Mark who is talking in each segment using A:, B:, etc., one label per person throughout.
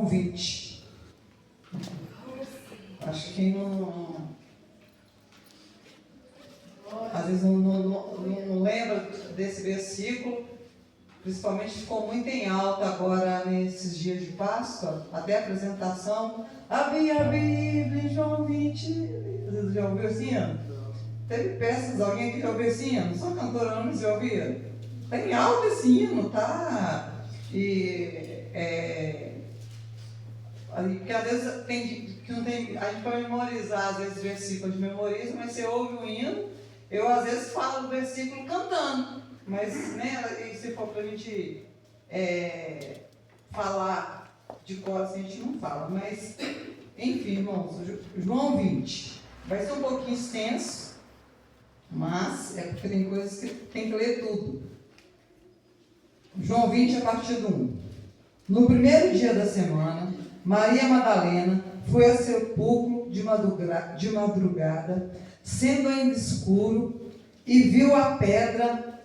A: 20. Acho que quem às vezes não lembra desse versículo, principalmente ficou muito em alta agora nesses dias de Páscoa, até a apresentação. Abri a Bíblia em João 20. Vocês já ouviu assim? Teve peças, alguém que já ouviu assim? Não sou cantora, não, mas já ouvia? Está em alta esse hino, tá? Porque às vezes que não tem, a gente pode memorizar, às vezes, versículos de memoriza, mas você ouve o hino, eu às vezes falo o versículo cantando, mas né, se for para a gente falar de cor assim, a gente não fala, mas enfim, irmãos, João 20, vai ser um pouquinho extenso, mas é porque tem coisas que tem que ler tudo. João 20, a partir do 1. No primeiro dia da semana, Maria Madalena foi ao sepulcro de madrugada, sendo ainda escuro, e viu a pedra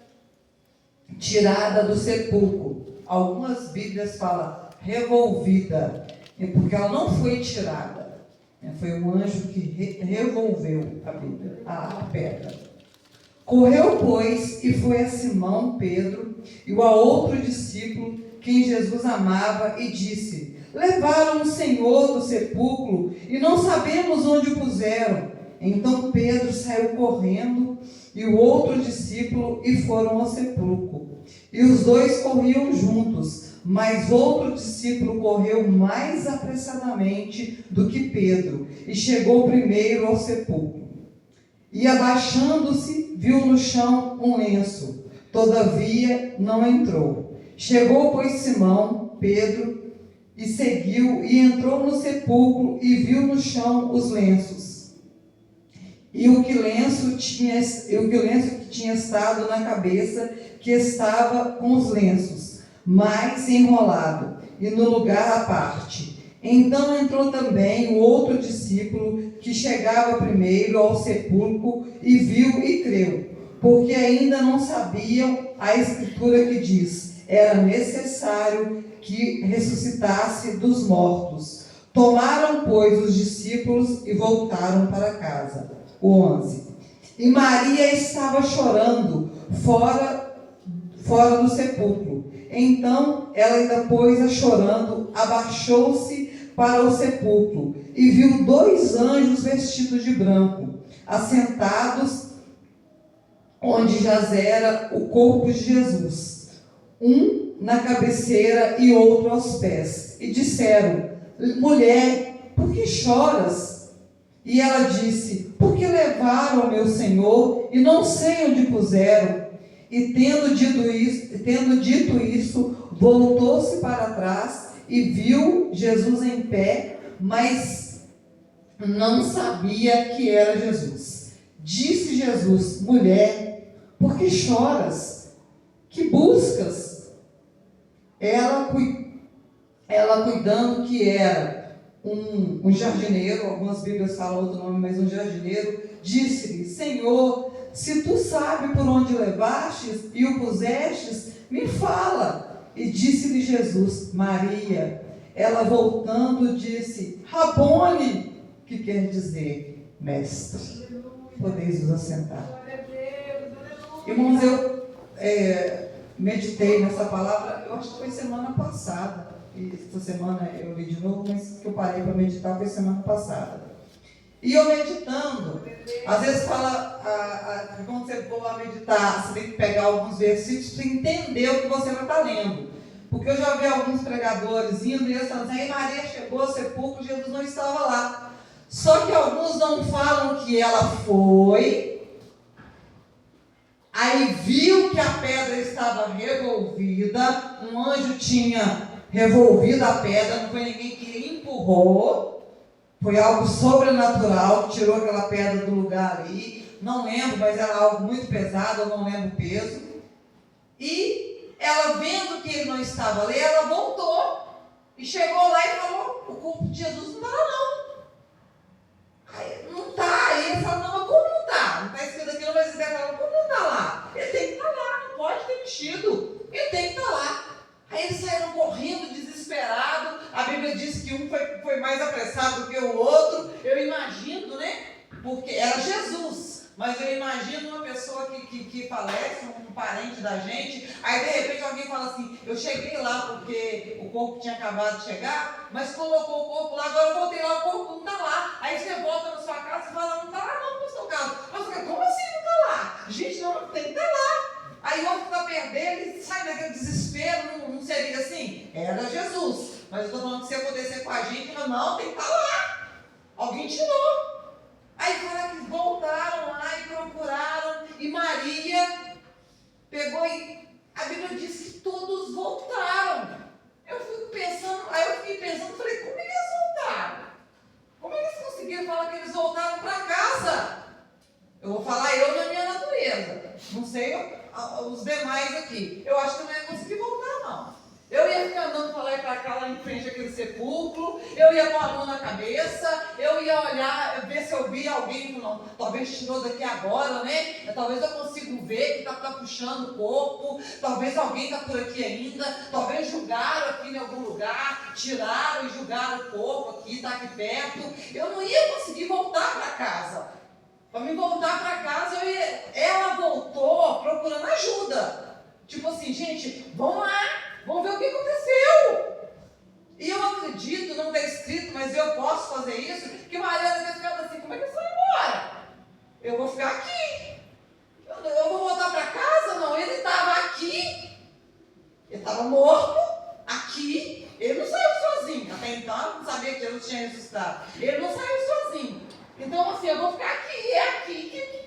A: tirada do sepulcro. Algumas Bíblias falam revolvida, porque ela não foi tirada. Foi um anjo que revolveu a pedra. Correu, pois, e foi a Simão, Pedro, e a outro discípulo, quem Jesus amava, e disse: levaram o Senhor do sepulcro, e não sabemos onde o puseram. Então Pedro saiu correndo, e o outro discípulo, e foram ao sepulcro. E os dois corriam juntos, mas outro discípulo correu mais apressadamente do que Pedro, e chegou primeiro ao sepulcro. E abaixando-se, viu no chão um lenço, todavia não entrou. Chegou, pois, Simão, Pedro, e seguiu, e entrou no sepulcro, e viu no chão os lenços, e o que lenço que tinha estado na cabeça, que estava com os lenços, mais enrolado, e no lugar à parte. Então entrou também o outro discípulo, que chegava primeiro ao sepulcro, e viu e creu, porque ainda não sabiam a escritura que diz: era necessário que ressuscitasse dos mortos. Tomaram, pois, os discípulos e voltaram para casa. 11. E Maria estava chorando fora do sepulcro. Então ela, ainda pôs chorando, abaixou-se para o sepulcro e viu dois anjos vestidos de branco, assentados onde jazera o corpo de Jesus, um na cabeceira e outro aos pés, e disseram: mulher, por que choras? E ela disse: porque levaram o meu Senhor e não sei onde puseram. E tendo dito isso, voltou-se para trás e viu Jesus em pé, mas não sabia que era Jesus. Disse Jesus: mulher, por que choras? Que buscas? Ela cuidando que era um jardineiro, algumas Bíblias falam outro nome, mas um jardineiro, disse-lhe: Senhor, se tu sabes por onde levastes e o pusestes, me fala. E disse-lhe Jesus: Maria. Ela, voltando, disse: Rabone, que quer dizer mestre. Podeis vos assentar. Irmãos, eu meditei nessa palavra, eu acho que foi semana passada. E essa semana eu li de novo, mas que eu parei para meditar foi semana passada. E eu meditando, às vezes fala, quando você for lá meditar, você tem que pegar alguns versículos para entender o que você vai estar lendo. Porque eu já vi alguns pregadores indo e eles falando assim: aí Maria chegou ao sepulcro, Jesus não estava lá. Só que alguns não falam que ela foi, aí viu que a pedra estava revolvida, um anjo tinha revolvido a pedra, não foi ninguém que empurrou, foi algo sobrenatural que tirou aquela pedra do lugar ali. Não lembro, mas era algo muito pesado, eu não lembro o peso. E ela, vendo que ele não estava ali, ela voltou e chegou lá e falou: o corpo de Jesus não está lá não. Aí, não está. Aí ele falou: não, mas como não está? Não está escrito aqui, não vai dizer, como não está lá? Ele tem que estar lá, não pode ter mexido, ele tem que estar lá. Aí eles saíram correndo, desesperados. A Bíblia Bíblia diz que um foi mais apressado do que o outro. Eu imagino, né? Porque era Jesus. Mas eu imagino uma pessoa que falece, um parente da gente, aí de repente alguém fala assim, eu cheguei lá porque o corpo tinha acabado de chegar, mas colocou o corpo lá, agora eu voltei lá, o corpo não está lá. Aí você volta na sua casa e fala, não está lá não, pastor Carlos. Mas como assim não está lá? Gente, não, tem que estar lá. Aí outro está perto dele, ele sai daquele desespero, não seria assim? Era Jesus. Mas eu estou falando que se acontecer com a gente, não, tem que estar lá. Alguém tirou. Aí fala que voltaram lá e procuraram, e Maria pegou e a Bíblia diz que todos voltaram. Eu fiquei pensando, falei, como é que eles voltaram? Como é que eles conseguiram falar que eles voltaram para casa? Eu vou falar eu na minha natureza, não sei os demais aqui. Eu acho que eu não ia conseguir voltar, não. Eu ia ficar andando para lá e para cá, lá em frente àquele sepulcro, eu ia com a mão na cabeça, eu ia olhar, ver se eu via alguém, não, talvez tirou daqui agora, né? Talvez eu consiga ver que está puxando o corpo, talvez alguém está por aqui ainda, talvez julgaram aqui em algum lugar, tiraram e julgaram o corpo aqui, está aqui perto. Eu não ia conseguir voltar para casa. Para me voltar para casa, ela voltou procurando ajuda. Tipo assim, gente, vamos lá. Vamos ver o que aconteceu. E eu acredito, não está escrito, mas eu posso fazer isso, que Maria deve ter ficado assim, como é que eu vou embora? Eu vou ficar aqui. Eu vou voltar para casa? Não, ele estava aqui. Ele estava morto, aqui. Ele não saiu sozinho. Até então, eu não sabia que Jesus tinha ressuscitado. Ele não saiu sozinho. Então, assim, eu vou ficar aqui. É aqui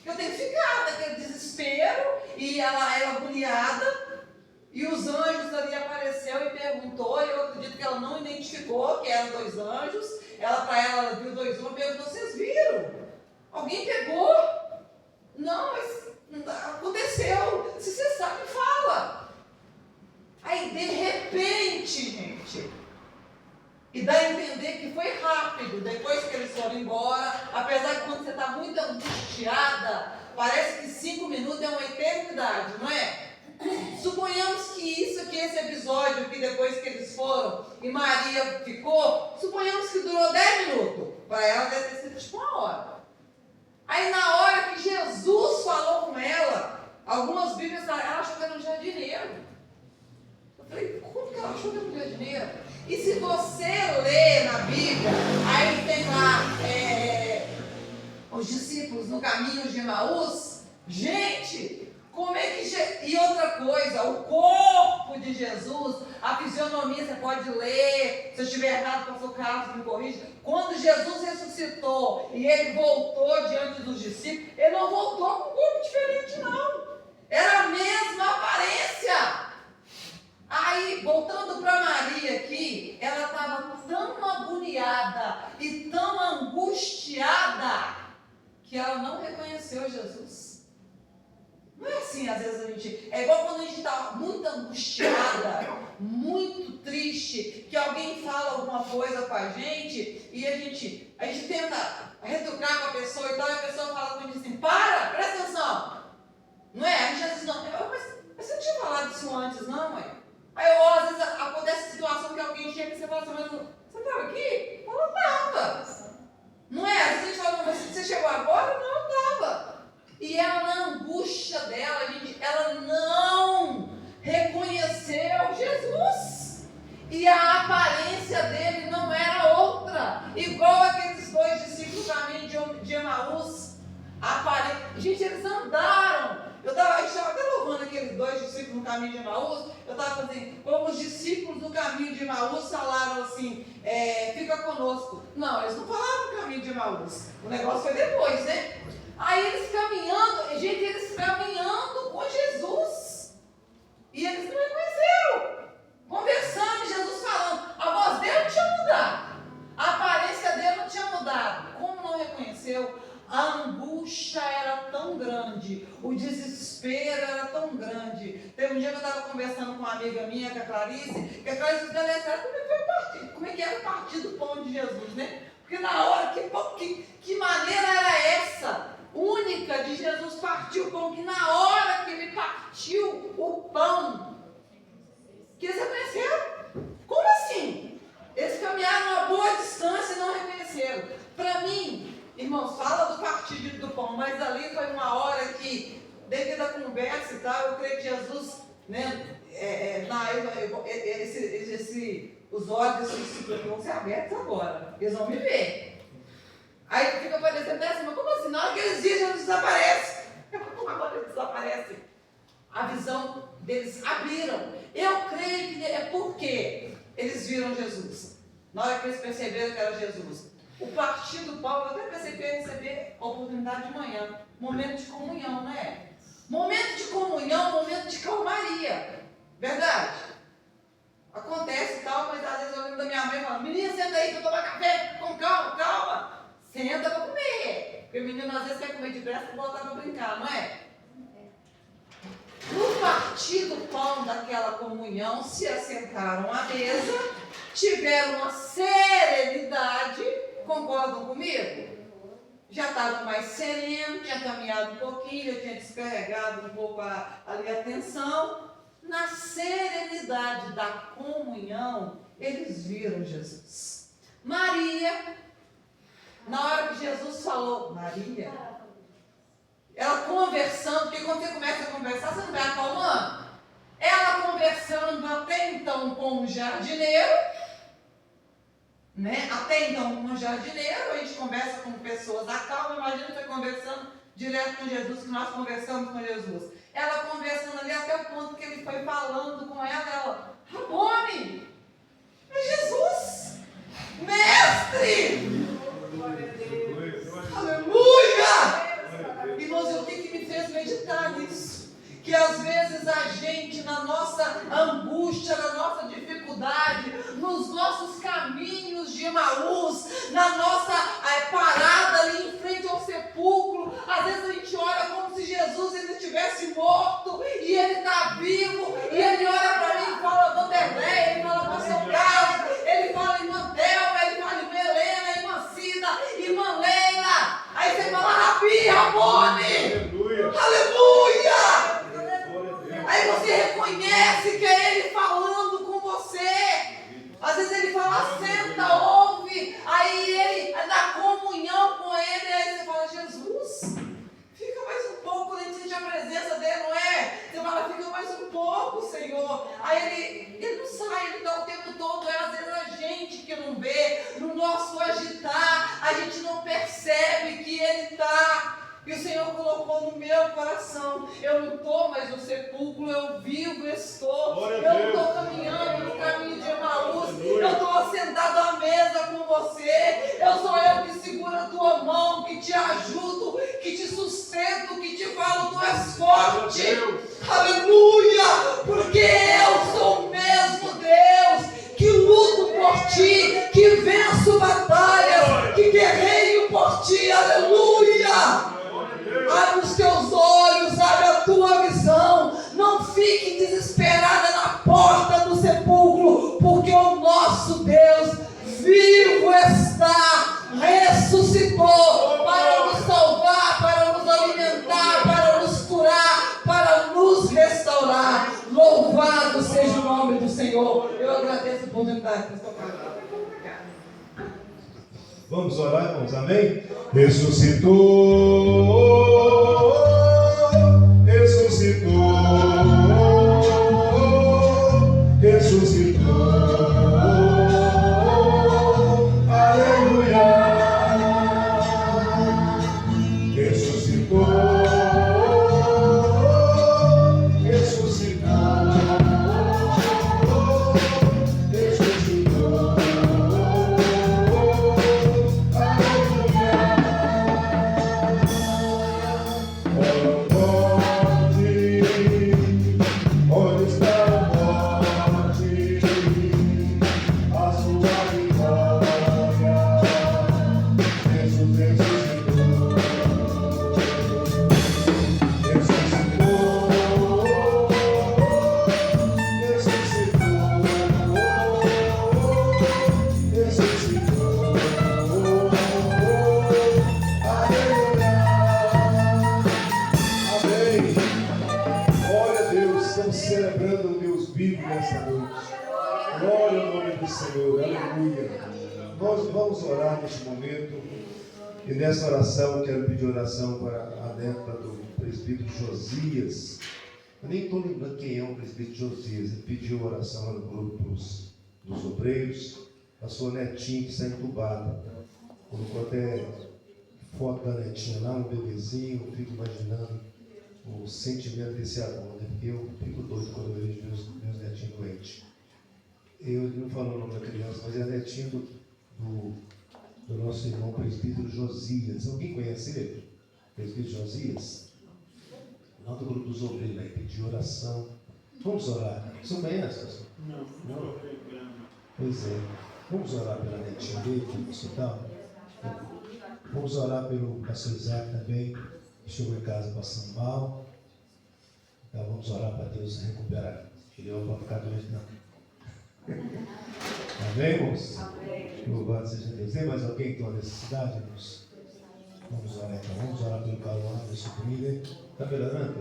A: que eu tenho que ficar, naquele desespero. E ela agoniada. E os anjos ali apareceu e perguntou, e eu acredito que ela não identificou que eram 2 anjos. Ela viu 2 anjos e perguntou, vocês viram? Alguém pegou? Não, mas aconteceu. Se você sabe, fala. Aí, de repente, gente, e dá a entender que foi rápido, depois que eles foram embora, apesar que quando você está muito angustiada, parece que 5 minutos é uma eternidade, não é? Suponhamos que esse episódio que depois que eles foram e Maria ficou, suponhamos que durou 10 minutos. Para ela deve ter sido tipo 1 hora. Aí na hora que Jesus falou com ela, algumas bíblias falam, ela achou que era um jardineiro. Eu falei, como que ela achou que era um jardineiro? E se você ler na Bíblia, aí tem lá os discípulos no caminho de Emaús, gente... Como é que... E outra coisa, o corpo de Jesus, a fisionomia, você pode ler, se eu estiver errado, pastor Carlos me corrija. Quando Jesus ressuscitou e ele voltou diante dos discípulos, ele não voltou com um corpo diferente, não. Era a mesma aparência. Aí, voltando para Maria aqui, ela estava tão agoniada e tão angustiada que ela não reconheceu Jesus. Não é assim, às vezes a gente... É igual quando a gente está muito angustiada, muito triste, que alguém fala alguma coisa com a gente e a gente tenta retrucar com a pessoa e tal, e a pessoa fala com a gente assim, presta atenção. Não é? A gente às vezes não... Mas você não tinha falado isso antes, não, mãe? Aí, às vezes, acontece situação que alguém chega e você fala assim, mas você estava aqui? Ela estava. Não é? Às vezes a gente fala, mas você chegou agora? Não, eu estava. E ela, na angústia dela, gente, ela não reconheceu Jesus. E a aparência dele não era outra. Igual aqueles 2 discípulos do caminho de Emaús. Gente, eles andaram. A gente estava até louvando aqueles 2 discípulos no caminho de Emaús. Eu estava falando assim, como os discípulos do caminho de Emaús falaram assim, fica conosco. Não, eles não falaram no caminho de Emaús. O negócio foi depois, né? Aí eles caminhando com Jesus. E eles não reconheceram. Conversando, Jesus falando. A voz dele não tinha mudado. A aparência dele não tinha mudado. Como não reconheceu? A angústia era tão grande. O desespero era tão grande. Teve um dia que eu estava conversando com uma amiga minha, com a Clarice disse, galera, como é que era o partir do pão de Jesus, né? Porque na hora, que maneira era essa? Única de Jesus partiu o pão, que na hora que ele partiu o pão, que eles reconheceram. Como assim? cedo. Para mim, irmãos, fala do partir do pão, mas ali foi uma hora que, devido à conversa e tal, eu creio que Jesus, né, os olhos desses discípulos vão ser abertos agora, eles vão me ver. Aí fica parecendo assim, mas como assim? Na hora que eles dizem, Jesus desaparece. Agora eles desaparecem. A visão deles abriram. Eu creio que é porque eles viram Jesus. Na hora que eles perceberam que era Jesus. O partir do pão, eu até pensei que eu ia receber a oportunidade de manhã. Momento de comunhão, não é? Momento de comunhão, momento de calmaria. Verdade? Acontece e tal, mas às vezes eu lembro da minha mãe falando, menina, senta aí para tomar café, com calma, calma. Senta para comer. Porque o menino às vezes quer comer depressa e voltar para brincar, não é? No partir do pão daquela comunhão, se assentaram à mesa, tiveram uma serenidade, concordam comigo? Já estavam mais serenos, tinha caminhado um pouquinho, já tinha descarregado um pouco ali a tensão. Na serenidade da comunhão, eles viram Jesus. Maria, na hora que Jesus falou, Maria, ela conversando, porque quando você começa a conversar, você não vai acalmando. Ela conversando até então com o jardineiro, né? Até então com o jardineiro, a gente conversa com pessoas acalma, imagina você conversando direto com Jesus, que nós conversamos com Jesus. Ela conversando ali até o ponto que ele foi falando com ela, Rabone, é Jesus, mestre! Aleluia! Irmãos, o que me fez meditar nisso? Que às vezes a gente, na nossa angústia, na nossa dificuldade, nos nossos caminhos de Emaús, na nossa parada ali em frente ao sepulcro, às vezes a gente olha como se Jesus ainda estivesse morto e ele está vivo, e ele olha para mim e fala Vanderlei, ele fala Pastor Carlos, ele fala irmã Thelma, ele fala irmã Helena, irmã Cida, irmã Leila. Aí você fala Rabi, Rabone, aleluia! Aí você reconhece que é ele falando com você. Às vezes ele fala, senta, ouve. Aí ele, na comunhão com ele, aí você fala, Jesus, fica mais um pouco, nem sente a presença dele, não é? Você fala, fica mais um pouco, Senhor. Aí ele não sai, ele está o tempo todo. É às vezes a gente que não vê, no nosso agitar, a gente não percebe que ele está. E o Senhor colocou no meu coração, eu não estou mais no sepulcro, eu vivo estou, eu não estou caminhando no caminho de Emaús, eu estou sentado à mesa com você, eu sou eu que seguro a tua mão, que te ajudo, que te sustento, que te falo, tu és forte, aleluia, porque eu sou o mesmo Deus, que luto por ti, que venço batalhas, que guerreio por ti, aleluia. Abre os teus olhos, abre a tua visão. Não fique desesperada na porta do sepulcro, porque o nosso Deus vivo está, ressuscitou para nos salvar, para nos alimentar, para nos curar, para nos restaurar. Louvado seja o nome do Senhor. Eu agradeço a oportunidade de estar tocando.
B: Vamos orar, irmãos, amém? Ressuscitou, ressuscitou, ressuscitou, aleluia, ressuscitou, ressuscitou. Celebrando o Deus vivo nessa noite. Glória ao nome do Senhor, aleluia. Nós vamos orar neste momento. E nessa oração, quero pedir oração para a neta do presbítero Josias. Eu nem estou lembrando quem é o presbítero Josias. Ele pediu oração lá no grupo dos obreiros. A sua netinha que está entubada. Colocou até foto da netinha lá, um bebezinho. Eu fico imaginando o sentimento desse avô, né? Porque eu fico doido quando eu vejo meus netinhos doentes. Ele não falou o nome da criança, mas é a netinha do nosso irmão presbítero Josias. Alguém conhece ele? Presbítero Josias? Lá do grupo dos obreiros, vai pedir oração. Vamos orar. Você não conhece, pastor? Não. Pois é. Vamos orar pela netinha dele, no hospital. Vamos orar pelo pastor Isaac também, que chegou em casa passando mal. Então vamos orar para Deus recuperar. Ele não vai ficar doente, não. Amém, irmãos? Amém. Louvado seja Deus. Tem mais alguém que tem uma necessidade, irmãos? Vamos orar então. Vamos orar pelo Calão, meu sobrinho. Está melhorando?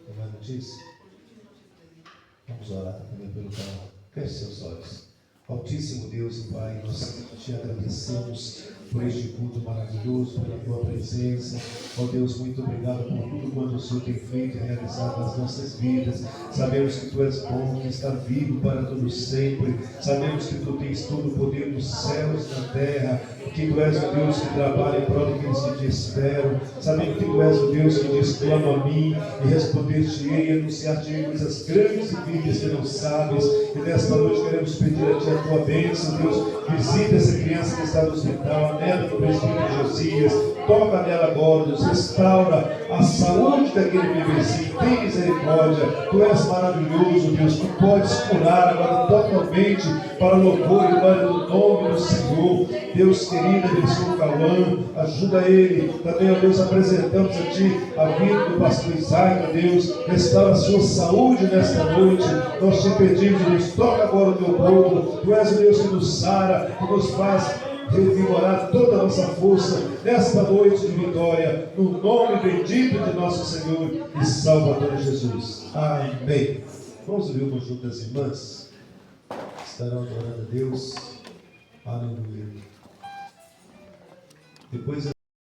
B: Tem mais notícia? Vamos orar também pelo Calão. Feche seus olhos. Altíssimo Deus e Pai, nós te agradecemos por este culto maravilhoso, pela tua presença. Ó Deus, muito obrigado por tudo quanto o Senhor tem feito e realizado nas nossas vidas. Sabemos que tu és bom, que está vivo para todo sempre. Sabemos que tu tens todo o poder dos céus e da terra, que tu és o Deus que trabalha em prol daqueles que te esperam. Sabemos que tu és o Deus que diz: clama a mim e responder-te-ei e anunciar-te coisas grandes e firmes que não sabes. E nesta noite queremos pedir a ti a tua bênção, Deus. Visita essa criança que está no hospital, a neta do presbítero Josias. Toca nela agora, Deus. Restaura a saúde daquele bebezinho. Tem misericórdia. Tu és maravilhoso, Deus. Tu podes curar agora totalmente para o louvor e glória do nome do Senhor. Deus querido, abençoa o Cauã. Ajuda ele. Também, ó Deus, apresentamos a ti a vida do pastor Isaac, ó Deus. Restaura a sua saúde nesta noite. Nós te pedimos, Deus. Toca agora o teu povo. Tu és o Deus que nos sara, que nos faz revigorar toda a nossa força nesta noite de vitória, no nome bendito de nosso Senhor e Salvador Jesus. Amém. Vamos ouvir o conjunto das irmãs. Estarão adorando a Deus. Aleluia. Depois